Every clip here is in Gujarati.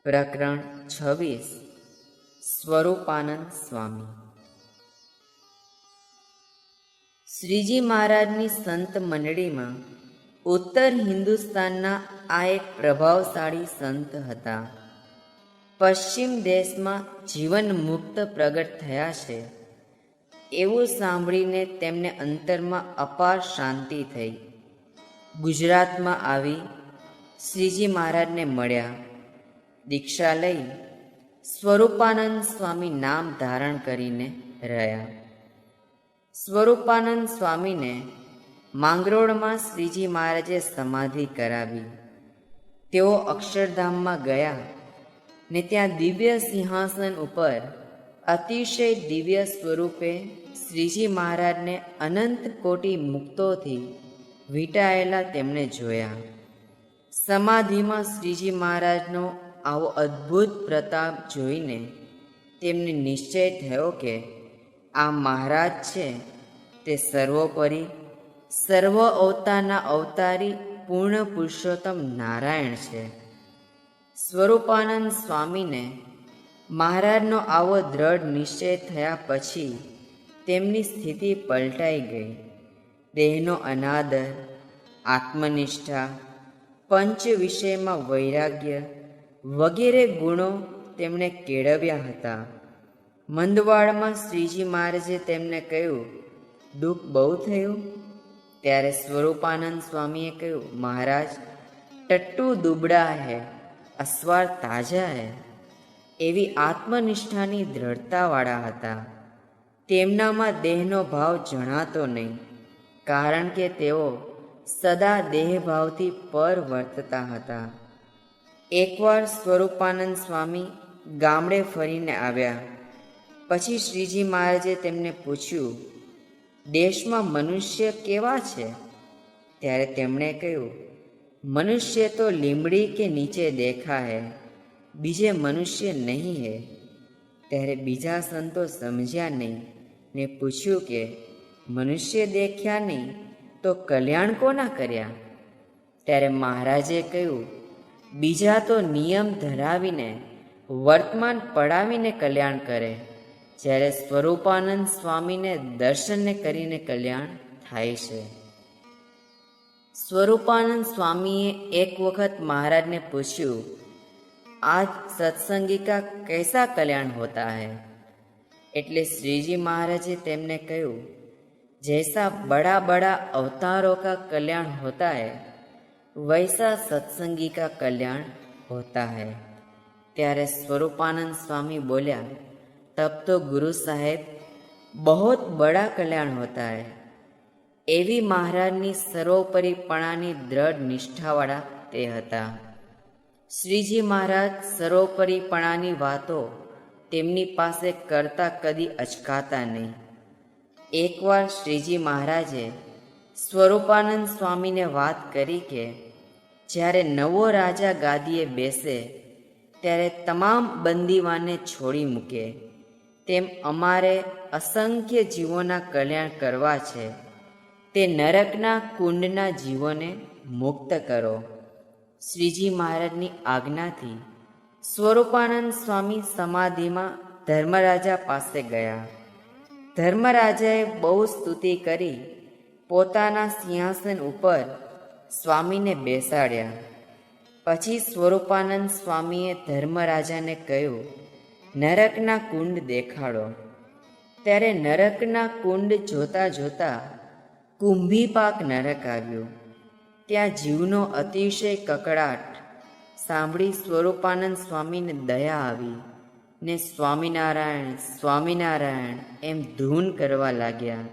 પ્રકરણ 26 સ્વરૂપાનંદ સ્વામી. શ્રીજી મહારાજની સંત મંડળીમાં ઉત્તર હિન્દુસ્તાનના આ એક પ્રભાવશાળી સંત હતા. પશ્ચિમ દેશમાં જીવન મુક્ત પ્રગટ થયા છે એવું સાંભળીને તેમને અંતરમાં અપાર શાંતિ થઈ. ગુજરાતમાં આવી શ્રીજી મહારાજને મળ્યા. દીક્ષા લઈ સ્વરૂપાનંદ સ્વામી નામ ધારણ કરીને રહ્યા. સ્વરૂપાનંદ સ્વામીને માંગરોળમાં શ્રીજી મહારાજે સમાધિ કરાવી. તેઓ અક્ષરધામમાં ગયા ને ત્યાં દિવ્ય સિંહાસન ઉપર અતિશય દિવ્ય સ્વરૂપે શ્રીજી મહારાજને અનંત કોટી મુક્તોથી વીંટાયેલા તેમણે જોયા. સમાધિમાં શ્રીજી મહારાજનો આવો અદ્ભુત પ્રતાપ જોઈને તેમને નિશ્ચય થયો કે આ મહારાજ છે તે સર્વોપરી સર્વ અવતારના અવતારી પૂર્ણ પુરુષોત્તમ નારાયણ છે. સ્વરૂપાનંદ સ્વામીને મહારાજનો આવો દ્રઢ નિશ્ચય થયા પછી તેમની સ્થિતિ પલટાઈ ગઈ. દેહનો અનાદર, આત્મનિષ્ઠા, પંચ વિષયમાં વૈરાગ્ય વગેરે ગુણો તેમણે કેળવ્યા હતા. મંદવાડમાં શ્રીજી મહારાજે તેમને કહ્યું, દુઃખ બહુ થયું? ત્યારે સ્વરૂપાનંદ સ્વામીએ કહ્યું, મહારાજ ટટ્ટુ દુબળા હૈ, અસવાર તાજા હૈ. એવી આત્મનિષ્ઠાની દ્રઢતાવાળા હતા. તેમનામાં દેહનો ભાવ જણાતો નહીં, કારણ કે તેઓ સદા દેહભાવથી પર વર્તતા હતા. એકવાર સ્વરૂપાનંદ સ્વામી ગામડે ફરીને આવ્યા. પછી શ્રીજી મહારાજે તેમને પૂછ્યું, દેશમાં મનુષ્ય કેવા છે? ત્યારે તેમણે કહ્યું, મનુષ્ય તો લીમડી કે નીચે દેખા હૈ, બીજે મનુષ્ય નહીં હૈ. ત્યારે બીજા સંતો સમજ્યા નહીં ને પૂછ્યું કે મનુષ્ય દેખ્યા નહીં તો કલ્યાણ કોના કર્યા? ત્યારે મહારાજે કહ્યું, બીજા તો નિયમ ધરાવીને વર્તમાન પડાવીને કલ્યાણ કરે, જ્યારે સ્વરૂપાનંદ સ્વામીને દર્શનને કરીને કલ્યાણ થાય છે. સ્વરૂપાનંદ સ્વામીએ એક વખત મહારાજને પૂછ્યું, આજ સત્સંગી કા કૈસા કલ્યાણ હોતા હૈ? એટલે શ્રીજી મહારાજે તેમને કહ્યું, जैसा बड़ा बड़ा अवतारों का कल्याण होता है वैसा सत्संगी का कल्याण होता है. ત્યારે સ્વરૂપાનંદ સ્વામી બોલ્યા, તબ તો ગુરુ સાહેબ बहुत बड़ा कल्याण होता है. એવી મહારાજની સર્વોપરીપણાની દ્રઢ નિષ્ઠાવાળા તે હતા. શ્રીજી મહારાજ સર્વોપરીપણાની વાતો તેમની પાસે કરતા કદી અચકાતા નહીં. એકવાર શ્રીજી મહારાજે સ્વરૂપાનંદ સ્વામીને વાત કરી કે જ્યારે નવો રાજા ગાદીએ બેસે ત્યારે તમામ બંદીવાનને છોડી મૂકે, તેમ અમારે અસંખ્ય જીવોના કલ્યાણ કરવા છે. તે નરકના કુંડના જીવોને મુક્ત કરો. શ્રીજી મહારાજની આજ્ઞાથી સ્વરૂપાનંદ સ્વામી સમાધિમાં ધર્મરાજા પાસે ગયા. ધર્મરાજાએ બહુ સ્તુતિ કરી પોતાના સિંહાસન ઉપર સ્વામીને બેસાડ્યા. પછી સ્વરૂપાનંદ સ્વામીએ ધર્મરાજાને કહ્યું, નરકના કુંડ દેખાડો. ત્યારે નરકના કુંડ જોતા જોતા કુંભીપાક નરક આવ્યું. ત્યાં જીવનો અતિશય કકળાટ સાંભળી સ્વરૂપાનંદ સ્વામીને દયા આવી ને સ્વામિનારાયણ સ્વામિનારાયણ એમ ધૂન કરવા લાગ્યા.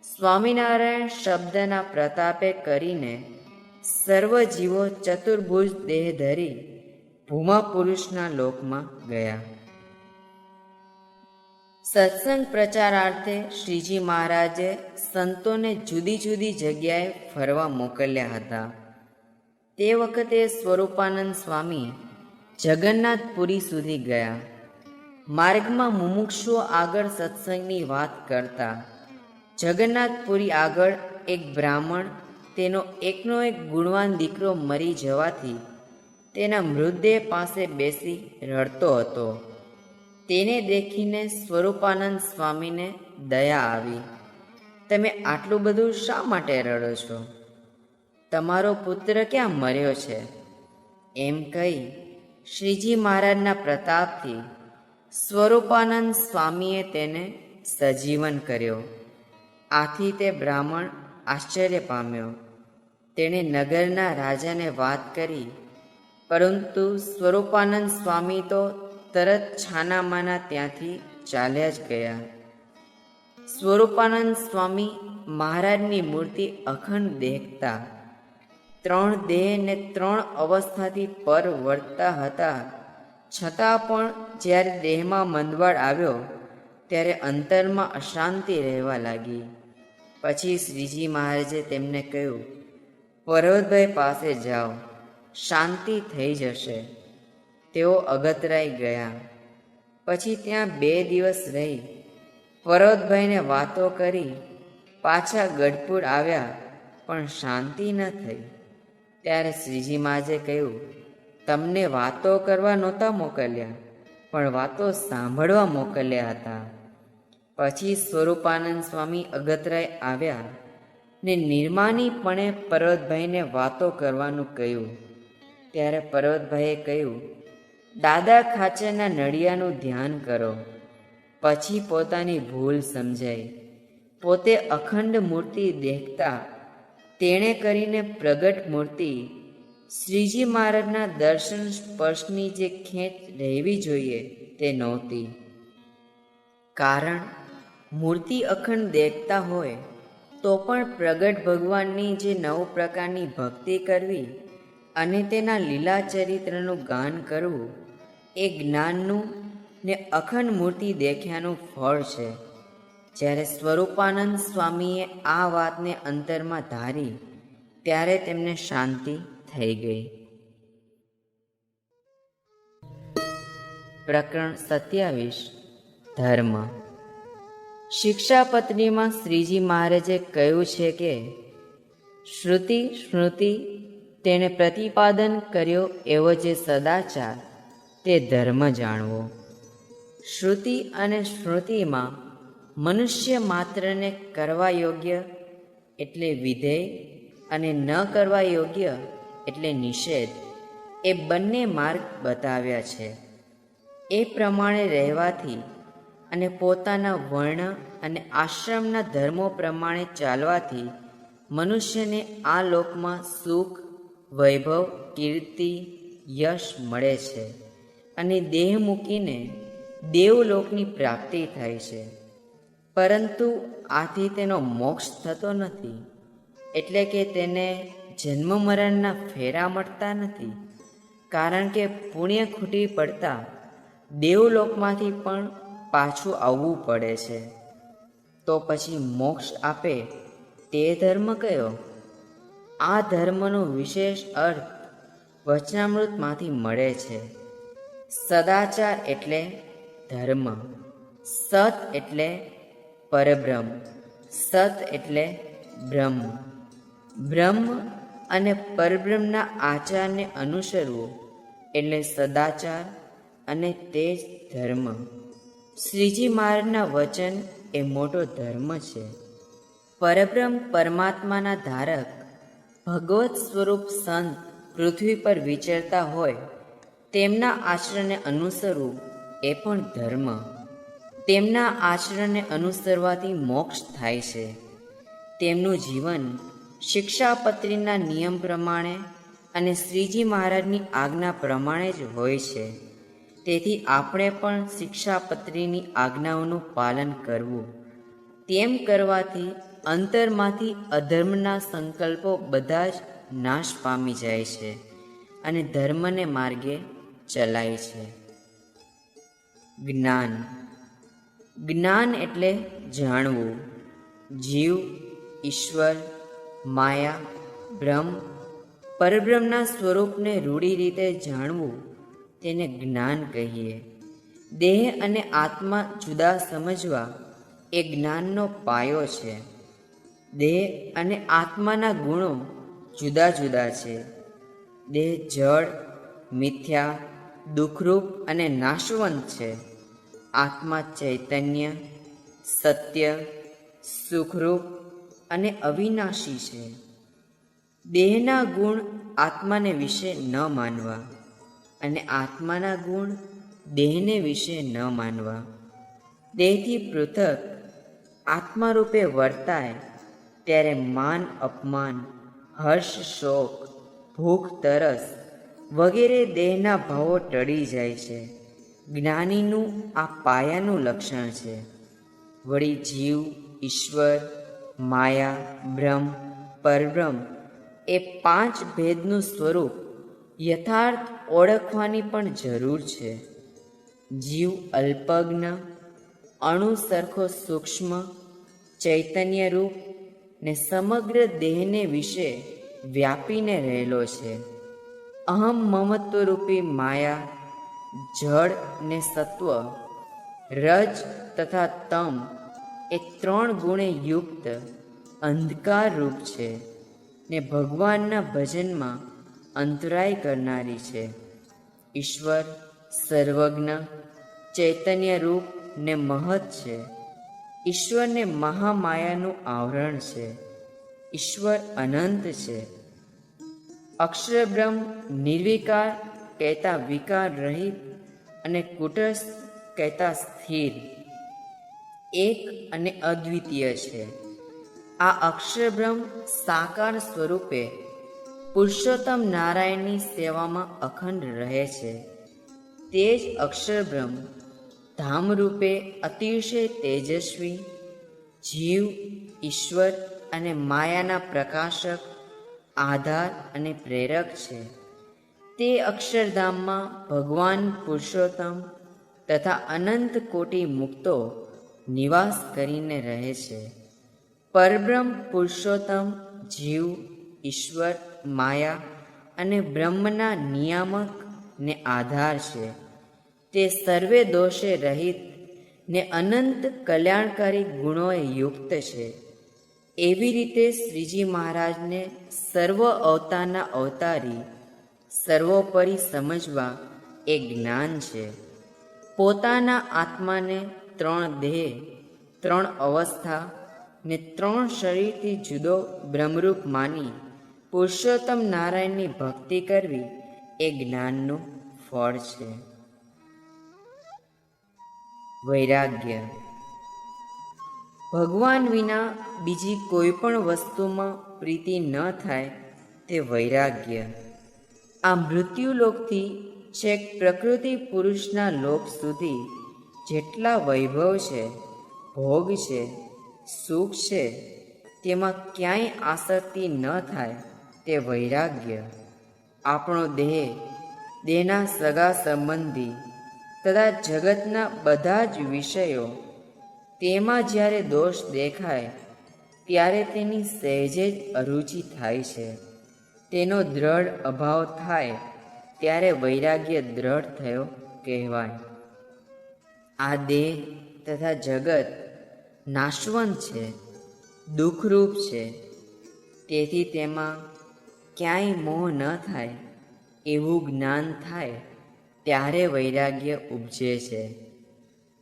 સ્વામિનારાયણ શબ્દના પ્રતાપે કરીને સર્વ જીવો ચતુર્ભુજ દેહ ધરી ભૂમા પુરુષના લોકમાં ગયા. સત્સંગ પ્રચારાર્થે શ્રીજી મહારાજે સંતોને જુદી જુદી જગ્યાએ ફરવા મોકલ્યા હતા. તે વખતે સ્વરૂપાનંદ સ્વામી જગન્નાથપુરી સુધી ગયા. માર્ગમાં મુમુક્ષુઓ આગળ સત્સંગની વાત કરતા. જગન્નાથપુરી આગળ એક બ્રાહ્મણ તેનો એકનો એક ગુણવાન દીકરો મરી જવાથી તેના મૃતદેહ પાસે બેસી રડતો હતો. તેને દેખીને સ્વરૂપાનંદ સ્વામીને દયા આવી. તમે આટલું બધું શા માટે રડો છો? તમારો પુત્ર ક્યાં મર્યો છે? એમ કહી શ્રીજી મહારાજના પ્રતાપથી સ્વરૂપાનંદ સ્વામીએ તેને સજીવન કર્યો. આથી તે બ્રાહ્મણ આશ્ચર્ય પામ્યો. તેણે નગરના રાજાને વાત કરી, પરંતુ સ્વરૂપાનંદ સ્વામી તો તરત છાનામાના ત્યાંથી ચાલ્યા જ ગયા. સ્વરૂપાનંદ સ્વામી મહારાજની મૂર્તિ અખંડ દેખતા, 3 દેહ ને 3 અવસ્થાથી પર વર્તતા હતા. છતાં પણ જ્યારે દેહમાં મંદવાડ આવ્યો ત્યારે અંતરમાં અશાંતિ રહેવા લાગી. પછી શ્રીજી મહારાજે તેમને કહ્યું, પર્વતભાઈ પાસે જાઓ, શાંતિ થઈ જશે. તેઓ અગતરાઈ ગયા. પછી ત્યાં 2 દિવસ રહી પર્વતભાઈને વાતો કરી પાછા ગઢપુર આવ્યા, પણ શાંતિ ન થઈ. ત્યારે શ્રીજી મહારાજે કહ્યું, તમને વાતો કરવા નહોતા મોકલ્યા, પણ વાતો સાંભળવા મોકલ્યા હતા. પછી સ્વરૂપાનંદ સ્વામી અગતરાય આવ્યા ને નિર્માનીપણે પર્વતભાઈને વાતો કરવાનું કહ્યું. ત્યારે પર્વતભાઈએ કહ્યું, દાદા ખાચરના નડિયાનું ધ્યાન કરો, પછી પોતાની ભૂલ સમજાય. પોતે અખંડ મૂર્તિ દેખતા તેણે કરીને પ્રગટ મૂર્તિ શ્રીજી મહારાજના દર્શન સ્પર્શની જે ખેંચ રહેવી જોઈએ તે નહોતી. કારણ મૂર્તિ અખંડ દેખતા હોય તો પણ પ્રગટ ભગવાનની જે 9 પ્રકારની ભક્તિ કરવી અને તેના લીલા ચરિત્રનું ગાન કરવું એ જ્ઞાનનું ને અખંડ મૂર્તિ દેખ્યાનું ફળ છે. જ્યારે સ્વરૂપાનંદ સ્વામીએ આ વાતને અંતરમાં ધારી ત્યારે તેમને શાંતિ થઈ ગઈ. પ્રકરણ 27 ધર્મ. શિક્ષાપત્રીમાં શ્રીજી મહારાજે કહ્યું છે કે શ્રુતિ સ્મૃતિ તેણે પ્રતિપાદન કર્યો એવો જે સદાચાર તે ધર્મ જાણવો. શ્રુતિ અને સ્મૃતિમાં મનુષ્ય માત્રને કરવા યોગ્ય એટલે વિધેય અને ન કરવા યોગ્ય એટલે નિષેધ એ બંને માર્ગ બતાવ્યા છે. એ પ્રમાણે રહેવાથી અને પોતાના વર્ણ અને આશ્રમના ધર્મો પ્રમાણે ચાલવાથી મનુષ્યને આ લોકમાં સુખ, વૈભવ, કીર્તિ, યશ મળે છે અને દેહ મૂકીને દેવલોકની પ્રાપ્તિ થાય છે. પરંતુ આથી તેનો મોક્ષ થતો નથી, એટલે કે તેને જન્મ મરણના ફેરા મળતા નથી. કારણ કે પુણ્ય ખૂટી પડતા દેવલોકમાંથી પણ પાછું આવવું પડે છે. તો પછી મોક્ષ આપે તે ધર્મ કયો? આ ધર્મનો વિશેષ અર્થ વચનામૃતમાંથી મળે છે. સદાચાર એટલે ધર્મ, સત એટલે પરબ્રહ્મ, સત એટલે બ્રહ્મ, બ્રહ્મ અને પરબ્રહ્મના આચારને અનુસરવું એટલે સદાચાર અને તે જ ધર્મ. શ્રીજી મહારાજના વચન એ મોટો ધર્મ છે. પરબ્રહ્મ પરમાત્માના ધારક ભગવત સ્વરૂપ સંત પૃથ્વી પર વિચરતા હોય તેમના આચરણને અનુસરવું એ પણ ધર્મ. તેમના આચરણને અનુસરવાથી મોક્ષ થાય છે. તેમનું જીવન શિક્ષાપત્રીના નિયમ પ્રમાણે અને શ્રીજી મહારાજની આજ્ઞા પ્રમાણે જ હોય છે. તેથી આપણે પણ શિક્ષાપત્રીની આજ્ઞાઓનું પાલન કરવું. તેમ કરવાથી અંતરમાંથી અધર્મના સંકલ્પો બધા જ નાશ પામી જાય છે અને ધર્મને માર્ગે ચલાય છે. જ્ઞાન. જ્ઞાન એટલે જાણવું. જીવ, ઈશ્વર, માયા, બ્રહ્મ, પરબ્રહ્મના સ્વરૂપને રૂઢી રીતે જાણવું તેને જ્ઞાન કહીએ. દેહ અને આત્મા જુદા સમજવા એ જ્ઞાનનો પાયો છે. દેહ અને આત્માના ગુણો જુદા જુદા છે. દેહ જળ મિથ્યા, દુઃખરૂપ અને નાશવંત છે. આત્મા ચૈતન્ય, સત્ય, સુખરૂપ અને અવિનાશી છે. દેહના ગુણ આત્માને વિશે ન માનવા અને આત્માના ગુણ દેહને વિશે ન માનવા. દેહથી પૃથક આત્મારૂપે વર્તાય ત્યારે માન અપમાન, હર્ષ શોક, ભૂખ તરસ વગેરે દેહના ભાવો ટળી જાય છે. જ્ઞાનીનું આ પાયાનું લક્ષણ છે. વળી જીવ, ઈશ્વર, માયા, બ્રહ્મ, પરબ્રહ્મ એ પાંચ ભેદનું સ્વરૂપ યથાર્થ ઓળખવાની પણ જરૂર છે. જીવ અલ્પજ્ઞ, અણુ સરખો સૂક્ષ્મ, ચૈતન્યરૂપ ને સમગ્ર દેહને વિશે વ્યાપીને રહેલો છે. અહમ મમત્વરૂપી માયા જળ ને સત્વ, રજ તથા તમ એ ત્રણ ગુણે યુક્ત અંધકાર રૂપ છે ને ભગવાનના ભજનમાં અંતરાય કરનારી છે. ઈશ્વર સર્વજ્ઞ, ચૈતન્ય રૂપ ને મહત છે. ઈશ્વરને મહામાયાનું આવરણ છે. ઈશ્વર અનંત છે. અક્ષર બ્રહ્મ નિર્વિકાર કહેતા વિકાર રહિત અને કુટસ્થ કહેતા સ્થિર, એક અને અદ્વિતીય છે. આ અક્ષર બ્રહ્મ સાકાર સ્વરૂપે પુરુષોત્તમ નારાયણની સેવામાં અખંડ રહે છે. તે જ અક્ષર બ્રહ્મ ધામરૂપે અતિશય તેજસ્વી, જીવ, ઈશ્વર અને માયાના પ્રકાશક, આધાર અને પ્રેરક છે. તે અક્ષરધામમાં ભગવાન પુરુષોત્તમ તથા અનંત કોટી મુક્તો નિવાસ કરીને રહે છે. પરબ્રહ્મ પુરુષોત્તમ, જીવ, ઈશ્વર, માયા અને બ્રહ્મના નિયામક ને આધાર છે. તે સર્વે દોષે રહિત ને અનંત કલ્યાણકારી ગુણોએ યુક્ત છે. એવી રીતે શ્રીજી મહારાજને સર્વ અવતારના અવતારી સર્વોપરી સમજવા એ જ્ઞાન છે. પોતાના આત્માને ત્રણ દેહ, ત્રણ અવસ્થા ને ત્રણ શરીરથી જુદો બ્રહ્મરૂપ માની પુરુષોત્તમ નારાયણની ભક્તિ કરવી એ જ્ઞાનનું ફળ છે. વૈરાગ્ય. ભગવાન વિના બીજી કોઈ પણ વસ્તુમાં પ્રીતિ ન થાય તે વૈરાગ્ય. આ મૃત્યુલોકથી છેક પ્રકૃતિ પુરુષના લોક સુધી જેટલા વૈભવ છે, ભોગ છે, સુખ છે, તેમાં ક્યાંય આસક્તિ ન થાય તે વૈરાગ્ય. આપણો દેહ, દેહના સગા સંબંધી તથા જગતના બધા જ વિષયો, તેમાં જ્યારે દોષ દેખાય ત્યારે તેની સહેજે જ અરુચિ થાય છે. તેનો દ્રઢ અભાવ થાય ત્યારે વૈરાગ્ય દ્રઢ થયો કહેવાય. આ દેહ તથા જગત નાશવંત છે, દુઃખરૂપ છે. તેથી તેમાં ક્યાંય મોહ ન થાય એવું જ્ઞાન થાય ત્યારે વૈરાગ્ય ઉપજે છે.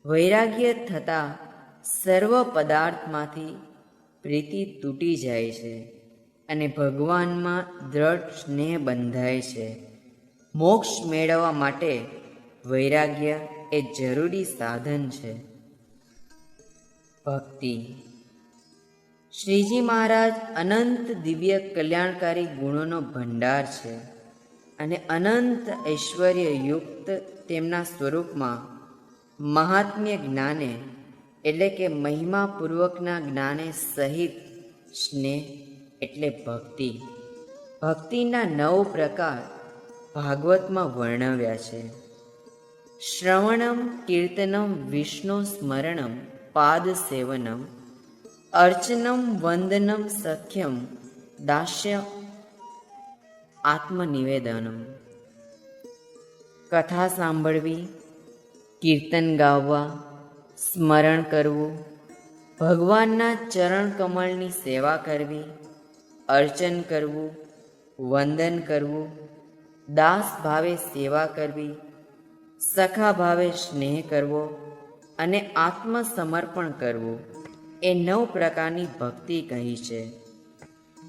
વૈરાગ્ય થતાં સર્વ પદાર્થમાંથી પ્રીતિ તૂટી જાય છે અને ભગવાનમાં દ્રઢ સ્નેહ બંધાય છે. મોક્ષ મેળવવા માટે વૈરાગ્ય એ જરૂરી સાધન છે. ભક્તિ. શ્રીજી મહારાજ અનંત દિવ્ય કલ્યાણકારી ગુણોનો ભંડાર છે અને અનંત ઐશ્વર્ય યુક્ત તેમના સ્વરૂપમાં મહાત્મ્ય જ્ઞાને એટલે કે મહિમાપૂર્વકના જ્ઞાને સહિત સ્નેહ એટલે ભક્તિ. ભક્તિના 9 પ્રકાર ભાગવતમાં વર્ણવ્યા છે. શ્રવણમ, કીર્તનમ, વિષ્ણુ સ્મરણમ, પાદ સેવનમ, અર્ચનમ, વંદનમ, સખ્યમ, દાસ્ય, આત્મનિવેદનમ. કથા સાંભળવી, કીર્તન ગાવવા, સ્મરણ કરવું, ભગવાનના ચરણ કમળની સેવા કરવી, અર્ચન કરવું, વંદન કરવું, દાસ ભાવે સેવા કરવી, સખા ભાવે સ્નેહ કરવો અને આત્મસમર્પણ કરવું એ 9 પ્રકારની ભક્તિ કહી છે.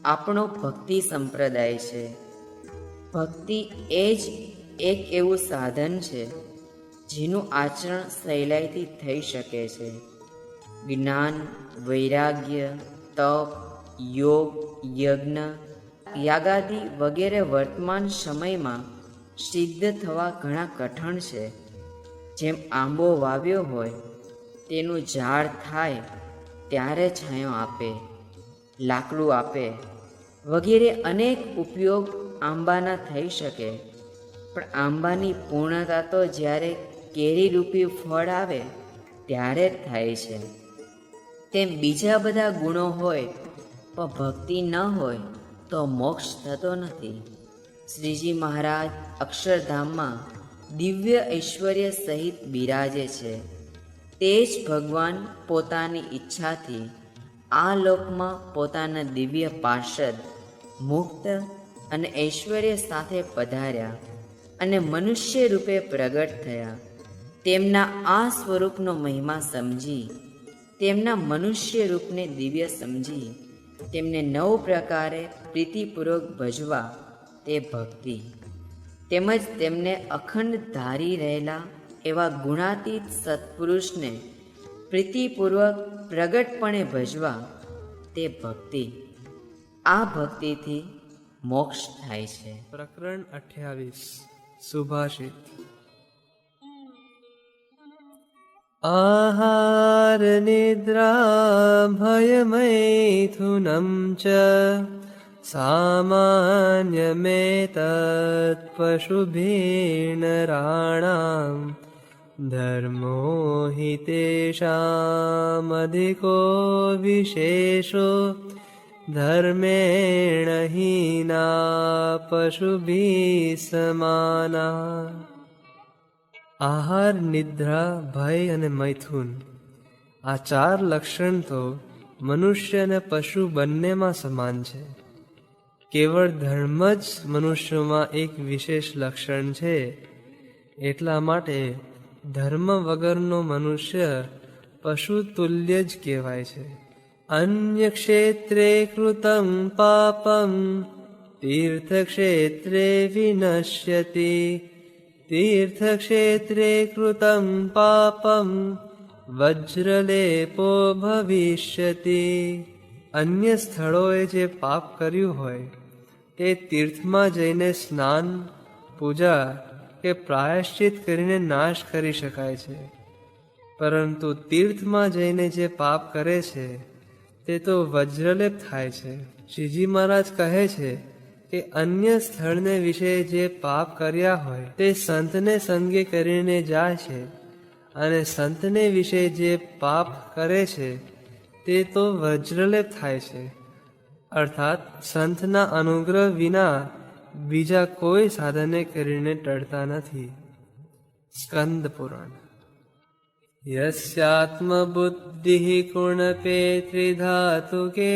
આપણો ભક્તિ સંપ્રદાય છે. ભક્તિ એ જ એક એવું સાધન છે જેનું આચરણ સહેલાઈથી થઈ શકે છે. જ્ઞાન, વૈરાગ્ય, તપ, યોગ, યજ્ઞ, યાગાદિ વગેરે વર્તમાન સમયમાં સિદ્ધ થવા ઘણા કઠણ છે. જેમ આંબો વાવ્યો હોય, તેનું ઝાડ થાય ત્યારે છાંયો આપે, લાકડું આપે વગેરે અનેક ઉપયોગ આંબાના થઈ શકે, પણ આંબાની પૂર્ણતા તો જ્યારે કેરીરૂપી ફળ આવે ત્યારે જ થાય છે. તેમ બીજા બધા ગુણો હોય પણ ભક્તિ ન હોય તો મોક્ષ થતો નથી. શ્રીજી મહારાજ અક્ષરધામમાં દિવ્ય ઐશ્વર્ય સહિત બિરાજે છે. તે જ ભગવાન પોતાની ઈચ્છાથી આ લોકમાં પોતાના દિવ્ય પાર્ષદ, મુક્ત અને ઐશ્વર્ય સાથે પધાર્યા અને મનુષ્ય રૂપે પ્રગટ થયા. તેમના આ સ્વરૂપનો મહિમા સમજી, તેમના મનુષ્ય રૂપને દિવ્ય સમજી તેમને 9 પ્રકારે પ્રીતિપૂર્વક ભજવા તે ભક્તિ, તેમજ તેમને અખંડ ધારી રહેલા એવા ગુણાતીત સત્પુરુષને પ્રીતિપૂર્વક પ્રગટપણે ભજવા તે ભક્તિ. આ ભક્તિથી મોક્ષ થાય છે. પ્રકરણ 28 સુભાષિત. આહાર નિદ્રા ભયમૈથુનમ ચ સામાન્યમેતત્ પશુભીઃ નરાણાં ધર્મો હિ તેષાં અધિકો વિશેષો ધર્મેણ હીના પશુભીઃ સમાના. આહાર, નિદ્રા, ભય અને મૈથુન આ 4 લક્ષણ તો મનુષ્ય અને પશુ બંનેમાં સમાન છે. કેવળ ધર્મ જ મનુષ્યોમાં એક વિશેષ લક્ષણ છે. એટલા માટે ધર્મ વગરનો મનુષ્ય પશુ તુલ્ય જ કહેવાય છે. અન્ય ક્ષેત્રે કૃતં પાપં તીર્થક્ષેત્રે વિનશ્યતિ, તીર્થક્ષેત્રે કૃતં પાપં વજ્રલેપો ભવિષ્યતિ. અન્ય સ્થળોએ જે પાપ કર્યું હોય તે તીર્થમાં જઈને સ્નાન, પૂજા કે પ્રાયશ્ચિત કરીને નાશ કરી શકાય છે. પરંતુ તીર્થમાં જઈને જે પાપ કરે છે તે તો વજ્રલેપ થાય છે. શ્રીજી મહારાજ કહે છે કે અન્ય સ્થળને વિશે જે પાપ કર્યા હોય તે સંતને સંગે કરીને જાય છે, અને સંતને વિશે જે પાપ કરે છે તે તો વજ્રલેપ થાય છે. અર્થાત સંતના અનુગ્રહ વિના બીજા કોઈ સાધને કરીને ટળતા નથી. સ્કંદ પુરાણ. યસ્યાત્મબુદ્ધિ કુણપે ત્રિધાતુકે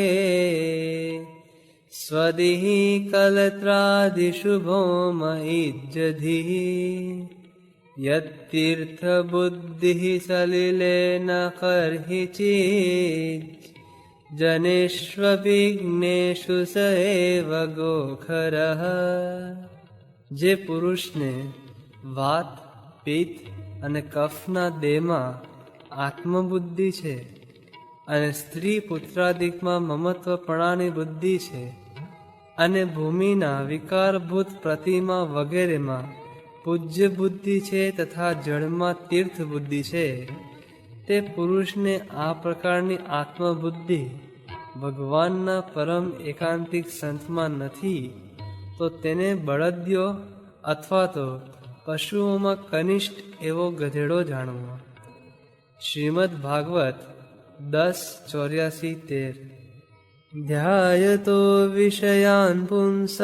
સ્વદિઃ કલત્રાદિષુ ભૌમ ઇજ્જધિઃ યત્તીર્થબુદ્ધિઃ સલિલેન કર્હિચિत् જનેષ્વવિઘ્નેષુ સ એવ ગોખરઃ. જે પુરુષને વાત, પિત્ત અને કફના દેહમાં આત્મબુદ્ધિ છે અને સ્ત્રી પુત્રાદિકમાં મમત્વપણાની બુદ્ધિ છે, અને ભૂમિના વિકારભૂત પ્રતિમા વગેરેમાં પૂજ્ય બુદ્ધિ છે તથા જળમાં તીર્થ બુદ્ધિ છે, તે પુરુષને આ પ્રકારની આત્મબુદ્ધિ ભગવાનના પરમ એકાંતિક સંતમાં નથી તો તેને બળદિયો અથવા તો પશુઓમાં કનિષ્ઠ એવો ગધેડો જાણવો. શ્રીમદ ભાગવત 10:84-13. ધ્યાયતો વિષયાન પુંસઃ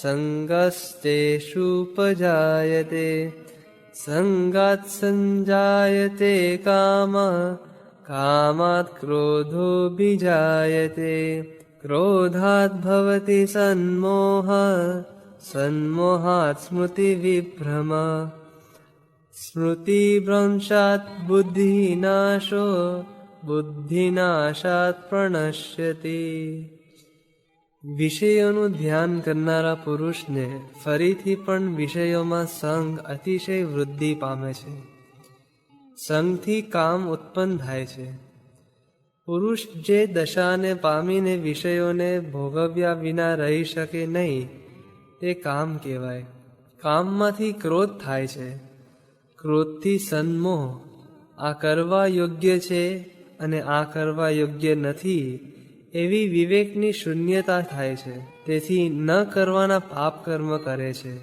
સંગસ્તેષુપજાયતે સંગાત સંજાયતે કામઃ કામાત ક્રોધો બીજાયતે ક્રોધાત ભવતિ સન્મોહઃ સન્મોહાત સ્મૃતિ વિભ્રમ સ્મૃતિભ્રંશાત બુદ્ધિનાશો બુદ્ધિનાશાત પ્રણશ્યતિ. વિષયોનું ધ્યાન કરનારા પુરુષને ફરીથી પણ વિષયોમાં સંગ અતિશય વૃદ્ધિ પામે છે. સંગથી કામ ઉત્પન્ન થાય છે. પુરુષ જે દશાને પામીને વિષયોને ભોગવ્યા વિના રહી શકે નહીં તે કામ કહેવાય. કામમાંથી ક્રોધ થાય છે. ક્રોધથી સન્મોહ, આ કરવા યોગ્ય છે અને આ કરવા યોગ્ય નથી એવી વિવેકની શૂન્યતા થાય છે. તેથી ન કરવાના પાપ કર્મ કરે છે.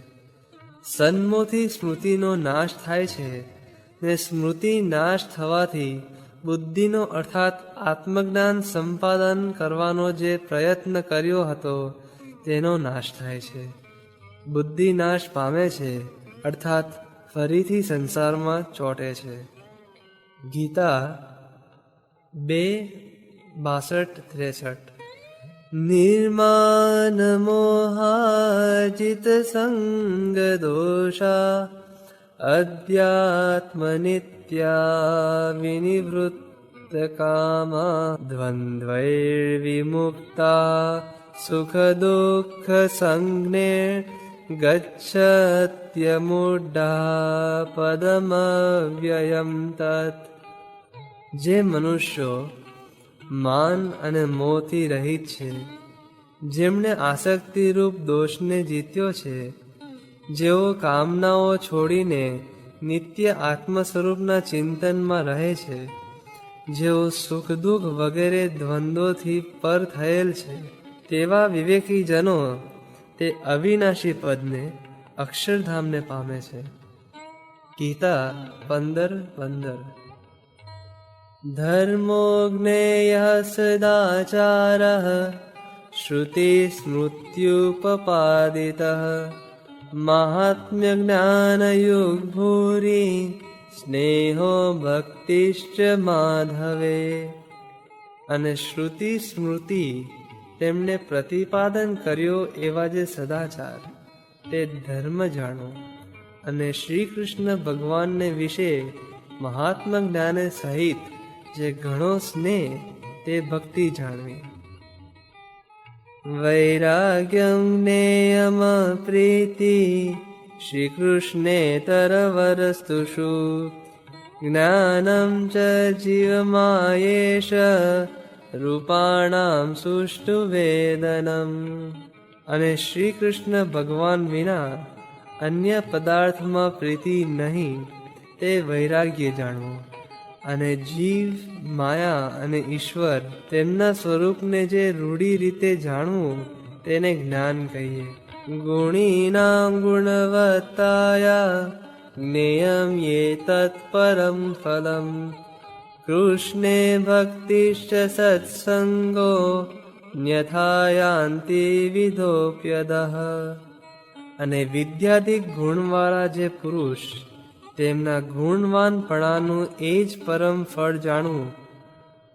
સન્મોહથી સ્મૃતિનો નાશ થાય છે ને સ્મૃતિ નાશ થવાથી બુદ્ધિનો અર્થાત આત્મજ્ઞાન સંપાદન કરવાનો જે પ્રયત્ન કર્યો હતો તેનો નાશ થાય છે. બુદ્ધિ નાશ પામે છે અર્થાત ફરીથી સંસારમાં ચોંટે છે. ગીતા 2:62-63. નિર્માન મોહાજિત સંગ દોષા અધ્યાત્મ નિત્યા વિનિવૃત્ત કામા દ્વંદ્વૈર્વિમુક્તા સુખ દુઃખ સંજ્ઞે ગચ્છત્યમૂઢા પદમવ્યયમ તત. જે મનુષ્યો માન અને મોહથી રહિત છે, જેમણે આસક્તિરૂપ દોષને જીત્યો છે, જેઓ કામનાઓ છોડીને નિત્ય આત્મ સ્વરૂપના ચિંતનમાં રહે છે, જેઓ સુખ દુઃખ વગેરે દ્વંદ્વોથી પર થયેલ છે, તેવા વિવેકી જનો તે અવિનાશી પદને અક્ષરધામને પામે છે. ગીતા 15:15. ધર્મો જ્ઞેય સદાચાર શ્રુતિ સ્મૃત્યુપપાદિત મહાત્મ્ય જ્ઞાનયુગ ભૂરી સ્નેહો ભક્તિશ્ચ માધવે. અને શ્રુતિ સ્મૃતિ તેમણે પ્રતિપાદન કર્યો એવા જે સદાચાર તે ધર્મ જાણો, અને શ્રી કૃષ્ણ ભગવાનને વિશે મહાત્મા જ્ઞાને સહિત જે ઘણો સ્નેહ તે ભક્તિ જાણવી. વૈરાગ્યમ જ્ઞેયમ પ્રીતિ શ્રી કૃષ્ણે તરવરસ્તુષુ જ્ઞાનમ ચ જીવમાયેશ રૂપાણામ સુષ્ટુ વેદનમ. અને શ્રી કૃષ્ણ ભગવાન વિના અન્ય પદાર્થમાં પ્રીતિ નહીં તે વૈરાગ્ય જાણવું. અને જીવ, માયા અને ઈશ્વર તેમના સ્વરૂપને જે રૂઢી રીતે જાણવું તેને જ્ઞાન કહીએ. ગુણીનાં ગુણવત્તાયા જ્ઞેયમ યેતત્ પરમ ફલમ કૃષ્ણે ભક્તિશ્ચ સત્સંગો ન્યથાયાન્તિ વિધોપ્યદઃ. અને વિદ્યાધિક ગુણવાળા જે પુરુષ તેમના ગુણવાનપણાનું એ જ પરમ ફળ જાણવું.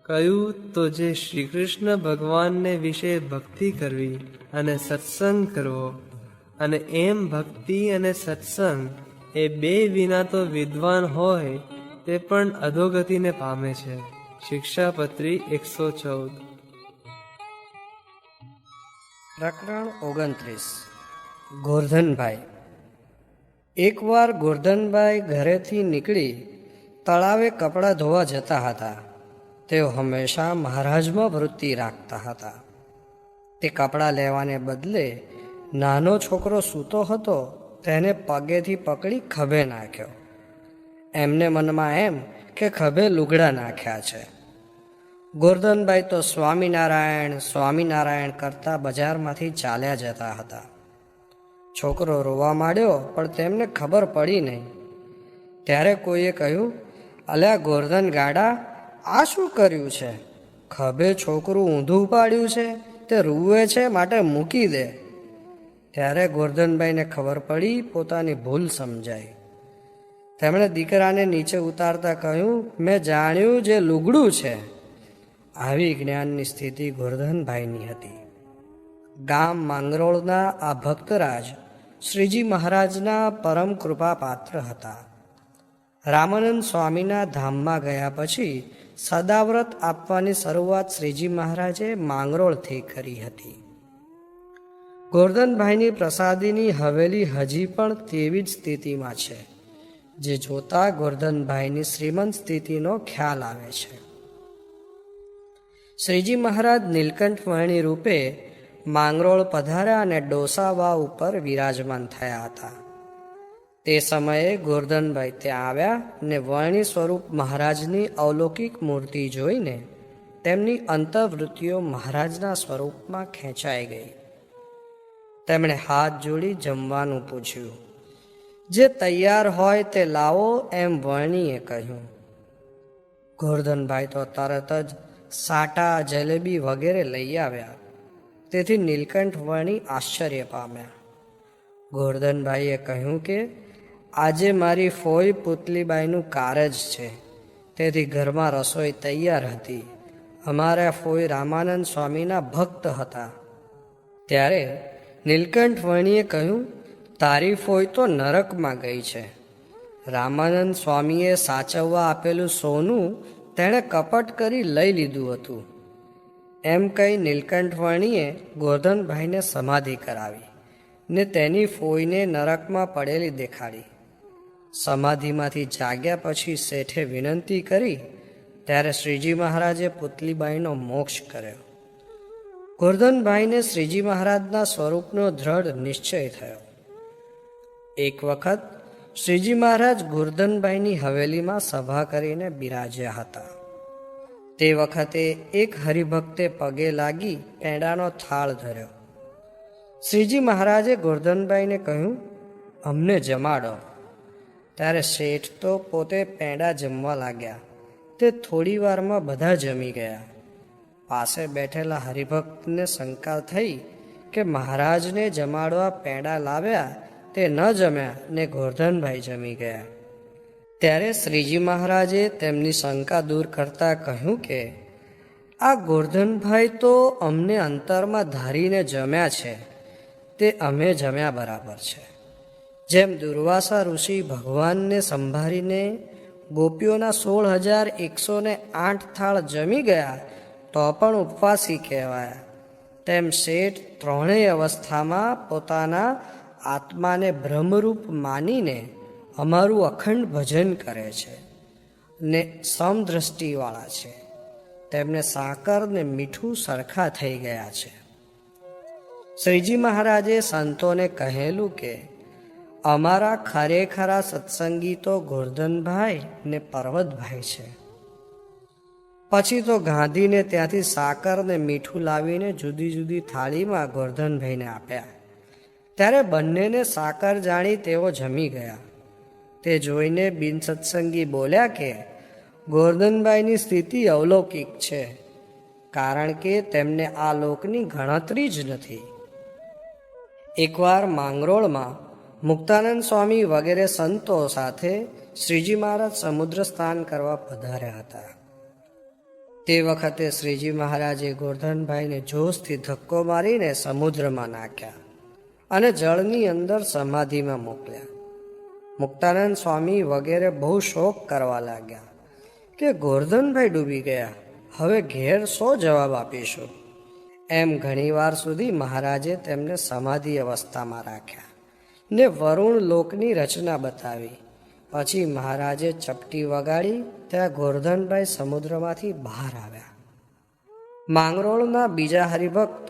કહ્યું તો જે શ્રી કૃષ્ણ ભગવાનને વિશે ભક્તિ કરવી અને સત્સંગ કરવો. અને એમ ભક્તિ અને સત્સંગ એ બે વિના તો વિદ્વાન હોય તે પણ અધોગતિને પામે છે. શિક્ષાપત્રી 114. પ્રકરણ 29. ગોરધનભાઈ. એકવાર ગોરધનભાઈ ઘરેથી નીકળી તળાવે કપડાં ધોવા જતા હતા. તેઓ હંમેશા મહારાજમાં વૃત્તિ રાખતા હતા. તે કપડાં લેવાને બદલે નાનો છોકરો સૂતો હતો તેને પગેથી પકડી ખભે નાખ્યો. એમને મનમાં એમ કે ખભે લુગડા નાખ્યા છે. ગોરધનભાઈ તો સ્વામિનારાયણ સ્વામિનારાયણ કરતા બજારમાંથી ચાલ્યા જતા હતા. છોકરો રોવા માંડ્યો પણ તેમને ખબર પડી નહીં. ત્યારે કોઈએ કહ્યું, અલ્યા ગોરધન ગાડા, આ શું કર્યું છે? ખભે છોકરું ઊંધું પાડ્યું છે, તે રૂવે છે માટે મૂકી દે. ત્યારે ગોરધનભાઈને ખબર પડી, પોતાની ભૂલ સમજાઈ. તેમણે દીકરાને નીચે ઉતારતા કહ્યું, મેં જાણ્યું જે લુગડું છે. આવી જ્ઞાનની સ્થિતિ ગોરધનભાઈની હતી. ગામ માંગરોળના આ ભક્તરાજ શ્રીજી મહારાજના પરમ કૃપા પાત્ર હતા. રામાનંદ સ્વામીના ધામમાં ગયા પછી સદાવ્રત આપવાની શરૂઆત શ્રીજી મહારાજે માંગરોળથી કરી હતી. ગોરધનભાઈની પ્રસાદીની હવેલી હજી પણ તેવી જ સ્થિતિમાં છે, જે જોતા ગોરધનભાઈની શ્રીમંત સ્થિતિનો ખ્યાલ આવે છે. શ્રીજી મહારાજ નીલકંઠ વર્ણી રૂપે માંગરોળ પધાર્યા અને ડોસા વાવ ઉપર વિરાજમાન થયા હતા. તે સમયે ગોરધનભાઈ ત્યાં આવ્યા ને વર્ણી સ્વરૂપ મહારાજની અવલૌકિક મૂર્તિ જોઈને તેમની અંતર્વૃત્તિઓ મહારાજના સ્વરૂપમાં ખેંચાઈ ગઈ. તેમણે હાથ જોડી જમવાનું પૂછ્યું. જે તૈયાર હોય તે લાવો એમ વર્ણીએ કહ્યું. ગોરધનભાઈ તો તરત જ સાટા, જલેબી વગેરે લઈ આવ્યા. તેથી નીલકંઠ વર્ણી આશ્ચર્ય પામ્યા. ગોરધનભાઈએ કહ્યું કે આજે મારી ફોઈ પુતલીબાઈનું કારજ છે, તેથી ઘરમાં રસોઈ તૈયાર હતી. અમારા ફોઈ રામાનંદ સ્વામીના ભક્ત હતા. ત્યારે નીલકંઠ વર્ણીએ કહ્યું, તારી ફોઈ તો નરકમાં ગઈ છે. રામાનંદ સ્વામીએ સાચવવા આપેલું સોનું તેણે કપટ કરી લઈ લીધું હતું. એમ કહી નીલકંઠ વર્ણીએ ગોરધનભાઈને સમાધિ કરાવી ને તેની ફોઈને નરકમાં પડેલી દેખાડી. સમાધિમાંથી જાગ્યા પછી શેઠે વિનંતી કરી ત્યારે શ્રીજી મહારાજે પુતલીબાઈનો મોક્ષ કર્યો. ગોરધનભાઈને શ્રીજી મહારાજના સ્વરૂપનો દ્રઢ નિશ્ચય થયો. એક વખત શ્રીજી મહારાજ ગોરધનભાઈની હવેલીમાં સભા કરીને બિરાજ્યા હતા. તે વખતે એક હરિભક્તે પગે લાગી પેંડાનો થાળ ધર્યો. શ્રીજી મહારાજે ગોરધનભાઈને કહ્યું, અમને જમાડો. ત્યારે શેઠ તો પોતે પેંડા જમવા લાગ્યા. તે થોડી વારમાં બધા જમી ગયા. પાસે બેઠેલા હરિભક્તને શંકા થઈ કે મહારાજને જમાડવા પેંડા લાવ્યા તે ન જમ્યા ને ગોરધનભાઈ જમી ગયા. ત્યારે શ્રીજી મહારાજે તેમની શંકા દૂર કરતા કહ્યું કે આ ગોરધનભાઈ તો અમને અંતરમાં ધારીને જમ્યા છે, તે અમે જમ્યા બરાબર છે. જેમ દુર્વાસા ઋષિ ભગવાનને સંભાળીને ગોપીઓના 16,108 થાળ જમી ગયા તો પણ ઉપવાસી કહેવાયા, તેમ શેઠ ત્રણેય અવસ્થામાં પોતાના આત્માને બ્રહ્મરૂપ માનીને અમારું અખંડ ભજન કરે છે ને સમદ્રષ્ટિવાળા છે. તેમને સાકર ને મીઠું સરખા થઈ ગયા છે. શ્રીજી મહારાજે સંતોને કહેલું કે અમારા ખરેખરા સત્સંગી તો ગોરધનભાઈ ને પર્વતભાઈ છે. પછી તો ગાંધીને ત્યાંથી સાકર ને મીઠું લાવીને જુદી જુદી થાળીમાં ગોરધનભાઈને આપ્યા. ત્યારે બંનેને સાકર જાણી તેઓ જમી ગયા. તે જોઈને બિનસત્સંગી બોલ્યા કે ગોરધનભાઈની સ્થિતિ અવલૌકિક છે, કારણ કે તેમને આ લોકની ગણતરી જ નથી. એકવાર માંગરોળમાં મુક્તાનંદ સ્વામી વગેરે સંતો સાથે શ્રીજી મહારાજ સમુદ્ર સ્નાન કરવા પધાર્યા હતા. તે વખતે શ્રીજી મહારાજે ગોરધનભાઈને જોશથી ધક્કો મારીને સમુદ્રમાં નાખ્યા અને જળની અંદર સમાધિમાં મોકલ્યા. મુક્તાનંદ સ્વામી વગેરે બહુ શોક કરવા લાગ્યા કે ગોરધનભાઈ ડૂબી ગયા, હવે ઘેર શો જવાબ આપીશું. એમ ઘણીવાર સુધી મહારાજે તેમને સમાધિ અવસ્થામાં રાખ્યા ને વરુણ લોકની રચના બતાવી. પછી મહારાજે ચપટી વગાડી ત્યાં ગોરધનભાઈ સમુદ્રમાંથી બહાર આવ્યા. માંગરોળના બીજા હરિભક્ત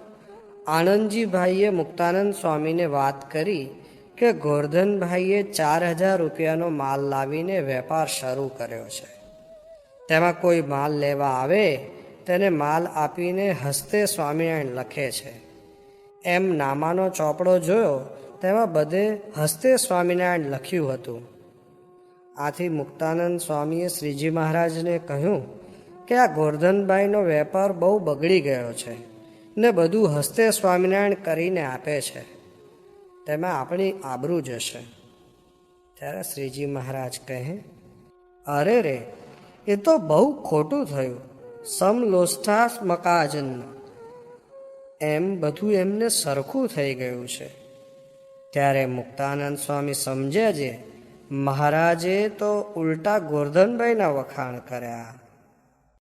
આનંદજીભાઈએ મુક્તાનંદ સ્વામીને વાત કરી કે ગોરધનભાઈએ 4,000 રૂપિયાનો માલ લાવીને વેપાર શરૂ કર્યો છે. તેમાં કોઈ માલ લેવા આવે તેને માલ આપીને હસ્તે સ્વામિનારાયણ લખે છે. એમ નામાનો ચોપડો જોયો, તેમાં બધે હસ્તે સ્વામિનારાયણ લખ્યું હતું. આથી મુક્તાનંદ સ્વામીએ શ્રીજી મહારાજને કહ્યું કે આ ગોરધનભાઈનો વેપાર બહુ બગડી ગયો છે ને બધું હસ્તે સ્વામિનારાયણ કરીને આપે છે, તેમાં આપણી આબરૂ જશે. ત્યારે શ્રીજી મહારાજ કહે, અરે રે, એ તો બહુ ખોટું થયું. સમલોષ્ઠા મકાજન, એમ બધું એમને સરખું થઈ ગયું છે. ત્યારે મુક્તાનંદ સ્વામી સમજ્યા જે મહારાજે તો ઉલટા ગોરધનભાઈના વખાણ કર્યા.